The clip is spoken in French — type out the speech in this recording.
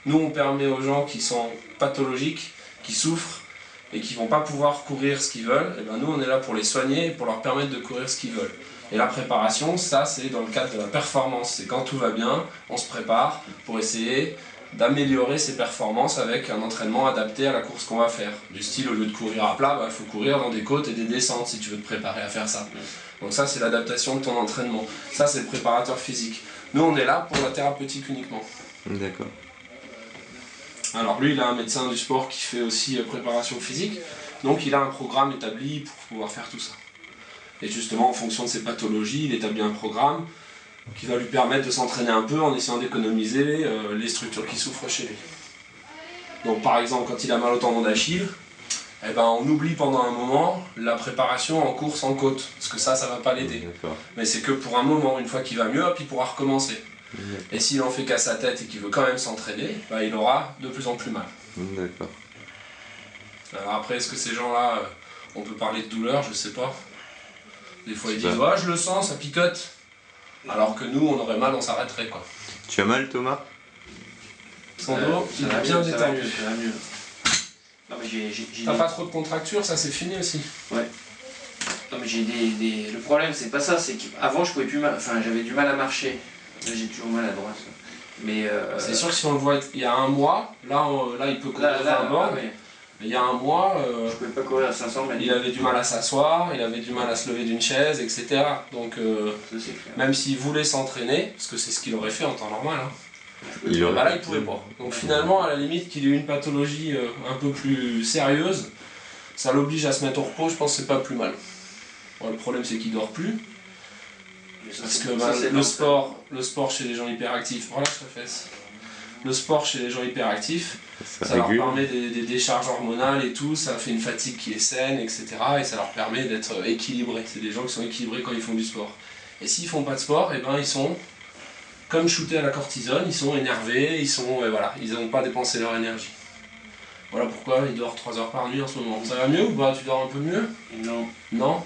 Nous, on permet aux gens qui sont pathologiques, qui souffrent et qui ne vont pas pouvoir courir ce qu'ils veulent, et ben nous, on est là pour les soigner et pour leur permettre de courir ce qu'ils veulent. Et la préparation, ça, c'est dans le cadre de la performance. C'est quand tout va bien, on se prépare pour essayer d'améliorer ses performances avec un entraînement adapté à la course qu'on va faire. Du style, au lieu de courir à plat, il faut courir dans des côtes et des descentes si tu veux te préparer à faire ça. Donc ça, c'est l'adaptation de ton entraînement. Ça, c'est le préparateur physique. Nous, on est là pour la thérapeutique uniquement. D'accord. Alors lui, il a un médecin du sport qui fait aussi préparation physique, donc il a un programme établi pour pouvoir faire tout ça. Et justement, en fonction de ses pathologies, il établit un programme qui va lui permettre de s'entraîner un peu en essayant d'économiser les structures qui souffrent chez lui. Donc par exemple, quand il a mal au tendon d'Achille, eh ben, on oublie pendant un moment la préparation en course en côte, parce que ça va pas l'aider. Mais c'est que pour un moment, une fois qu'il va mieux, hop, il pourra recommencer. Et s'il en fait qu'à sa tête et qu'il veut quand même s'entraîner, bah, il aura de plus en plus mal. D'accord. Alors après, est-ce que ces gens-là, on peut parler de douleur, je sais pas. Des fois ils disent, ouais, je le sens, ça picote. Alors que nous, on aurait mal, on s'arrêterait quoi. Tu as mal, Thomas? Son dos, il est bien détendu. T'as pas trop de contractures, ça c'est fini aussi. Ouais. Non mais j'ai le problème c'est pas ça, c'est qu'avant je pouvais plus j'avais du mal à marcher. Là j'ai toujours mal à droite. Mais c'est sûr que si on le voit il y a un mois, là il peut courir un bord. Mais il y a un mois, je pouvais pas courir à 500 mètres. Il avait du mal à s'asseoir, il avait du mal à se lever d'une chaise, etc. Donc même s'il voulait s'entraîner, parce que c'est ce qu'il aurait fait en temps normal, hein, là il pouvait pas. Donc finalement, à la limite qu'il ait une pathologie un peu plus sérieuse, ça l'oblige à se mettre au repos, je pense que c'est pas plus mal. Bon, le problème c'est qu'il dort plus. Parce que le sport chez les gens hyperactifs, relâche la fesse. Le sport chez les gens hyperactifs, ça leur permet des décharges hormonales et tout, ça fait une fatigue qui est saine, etc. Et ça leur permet d'être équilibrés. C'est des gens qui sont équilibrés quand ils font du sport. Et s'ils font pas de sport, et ben ils sont comme shootés à la cortisone, ils sont énervés, ils n'ont pas dépensé leur énergie. Voilà pourquoi il dort 3 heures par nuit en ce moment. Ça va mieux ou pas? Tu dors un peu mieux? Non. Non?